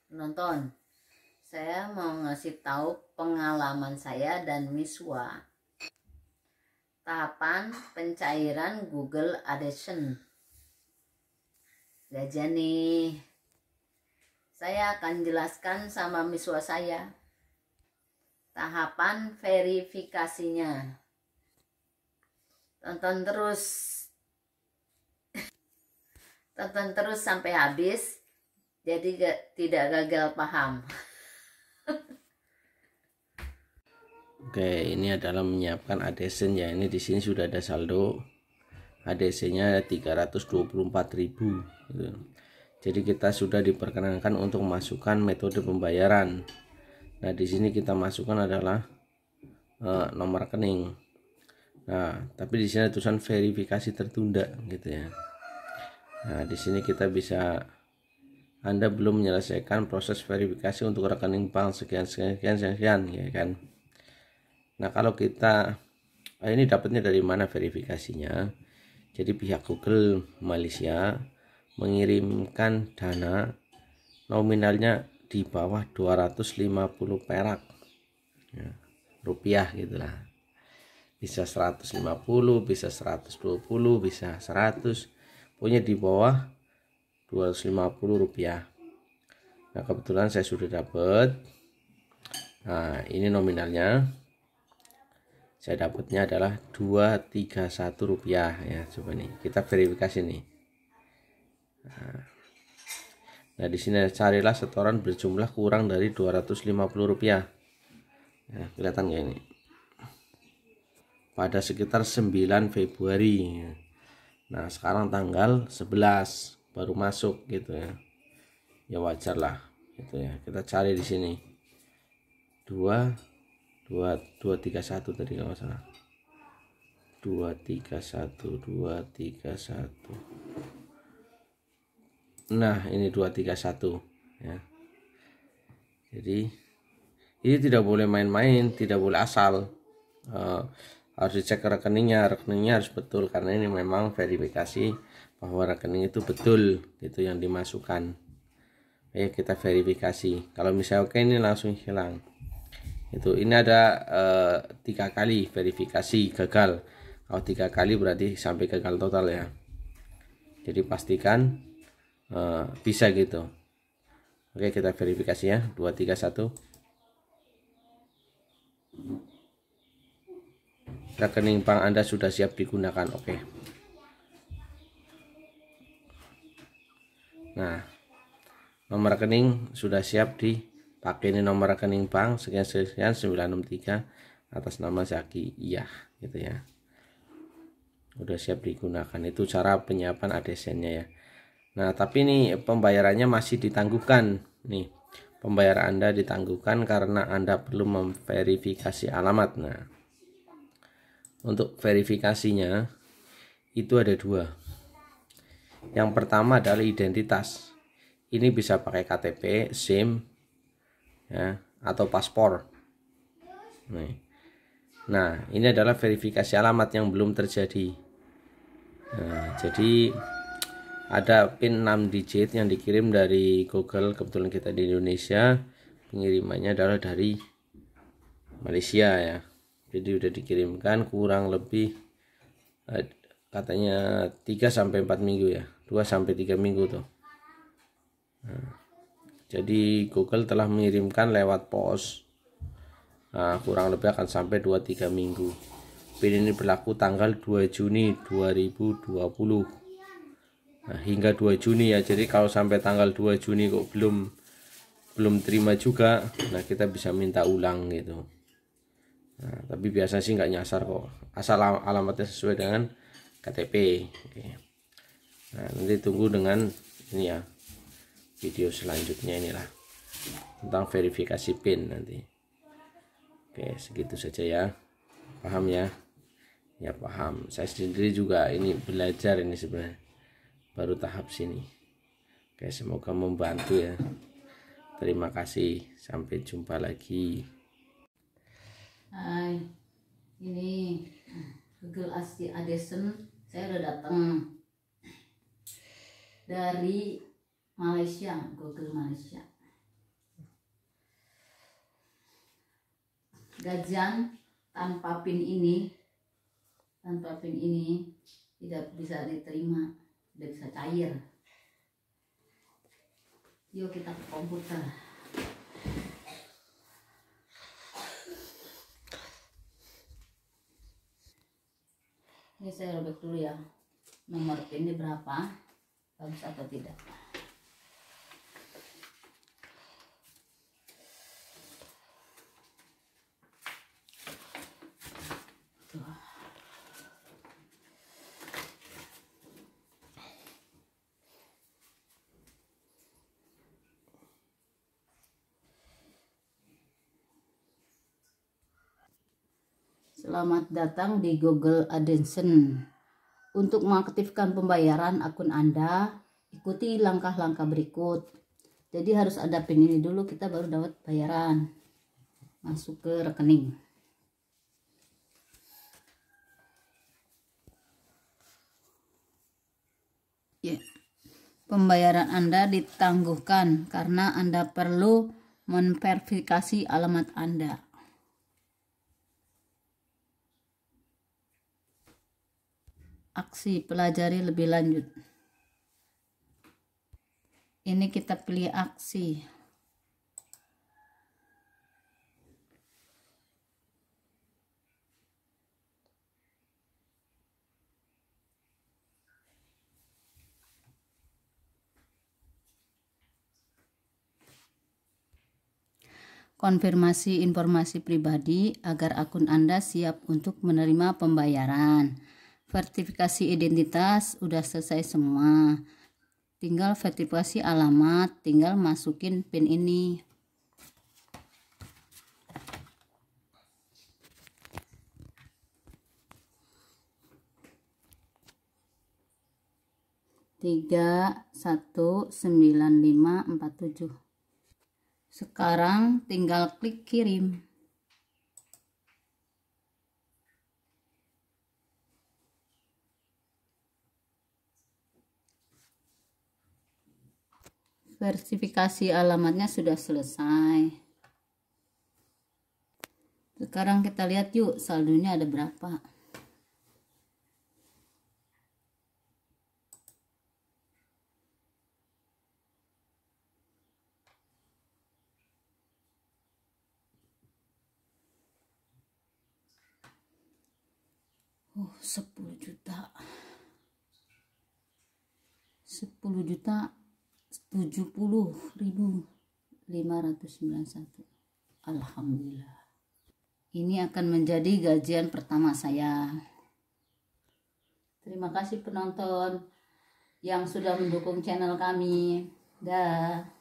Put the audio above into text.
Penonton, saya mau ngasih tahu pengalaman saya dan Miswa. Tahapan pencairan Google AdSense. Gajah nih. Saya akan jelaskan sama Miswa saya. Tahapan verifikasinya. Tonton terus sampai habis. Jadi tidak gagal paham. Oke, ini adalah menyiapkan AdSense ya. Ini di sini sudah ada saldo. AdSense-nya 324.000 gitu. Jadi kita sudah diperkenankan untuk memasukkan metode pembayaran. Nah, di sini kita masukkan adalah nomor rekening. Nah, tapi di sini tulisan verifikasi tertunda gitu ya. Nah, di sini kita bisa Anda belum menyelesaikan proses verifikasi untuk rekening bank sekian ya kan. Nah, kalau kita ini dapatnya dari mana verifikasinya? Jadi pihak Google Malaysia mengirimkan dana nominalnya di bawah 250 perak ya, rupiah gitulah. Bisa 150, bisa 120, bisa 100, pokoknya di bawah 250 rupiah. Nah, kebetulan saya sudah dapat. Nah, ini nominalnya. Saya dapatnya adalah 231 rupiah ya. Coba nih, kita verifikasi nih. Nah, di sini carilah setoran berjumlah kurang dari 250 rupiah. Ya, kelihatan ya ini. Pada sekitar 9 Februari. Nah, sekarang tanggal 11 baru masuk gitu ya. Ya wajar lah gitu ya. Kita cari di sini. 231 tadi kalau nggak salah. 231. Nah, ini 231 ya. Jadi ini tidak boleh main-main, tidak boleh asal. Harus dicek rekeningnya harus betul, karena ini memang verifikasi bahwa rekening itu betul itu yang dimasukkan. Ayo kita verifikasi. Kalau misalnya oke, ini langsung hilang. Ini ada 3 kali verifikasi gagal. Kalau 3 kali berarti sampai gagal total ya. Jadi pastikan bisa gitu. Oke, kita verifikasi ya. 231. Rekening bank Anda sudah siap digunakan. Oke. Nah, nomor rekening sudah siap dipakai. Ini nomor rekening bank sekian 963 atas nama Zaki. Iya, gitu ya. Udah siap digunakan. Itu cara penyiapan AdSense-nya ya. Nah, tapi ini pembayarannya masih ditangguhkan. Nih, pembayaran Anda ditangguhkan karena Anda perlu memverifikasi alamat. Nah, untuk verifikasinya itu ada 2. Yang pertama adalah identitas. Ini bisa pakai KTP, SIM ya, atau paspor. Nah, ini adalah verifikasi alamat yang belum terjadi. Nah, jadi ada PIN 6 digit yang dikirim dari Google. Kebetulan kita di Indonesia, pengirimannya adalah dari Malaysia ya. Jadi udah dikirimkan kurang lebih katanya 3-4 minggu ya. 2-3 minggu tuh. Nah, jadi Google telah mengirimkan lewat pos. Nah, kurang lebih akan sampai 2-3 minggu. PIN ini berlaku tanggal 2 Juni 2020. Nah, hingga 2 Juni ya. Jadi kalau sampai tanggal 2 Juni kok belum terima juga, nah kita bisa minta ulang gitu. Nah, tapi biasanya sih nggak nyasar kok, asal alamatnya sesuai dengan KTP. Oke. Nah, nanti tunggu dengan ini ya, video selanjutnya inilah tentang verifikasi PIN nanti. Oke, segitu saja ya. Paham ya? Ya paham. Saya sendiri juga ini belajar ini sebenarnya. Baru tahap sini. Oke, semoga membantu ya. Terima kasih. Sampai jumpa lagi. Hai, ini Google AdSense saya udah datang dari Malaysia, Google Malaysia. gajian tanpa pin ini tidak bisa diterima, tidak bisa cair. Yuk kita ke komputer. Ini saya robek dulu ya, nomor pinnya berapa, bagus atau tidak. Selamat datang di Google AdSense. Untuk mengaktifkan pembayaran akun Anda, ikuti langkah-langkah berikut. Jadi harus ada PIN ini dulu, kita baru dapat bayaran. Masuk ke rekening. Ya. Pembayaran Anda ditangguhkan karena Anda perlu memverifikasi alamat Anda. Aksi pelajari lebih lanjut. Ini kita pilih aksi. Konfirmasi informasi pribadi agar akun Anda siap untuk menerima pembayaran. Verifikasi identitas udah selesai semua. Tinggal verifikasi alamat, tinggal masukin PIN ini. Tiga 19547. Sekarang tinggal klik kirim. Verifikasi alamatnya sudah selesai. Sekarang kita lihat yuk saldonya ada berapa. Oh, 10 juta. 70.591. Alhamdulillah. Ini akan menjadi gajian pertama saya. Terima kasih penonton yang sudah mendukung channel kami. Dah.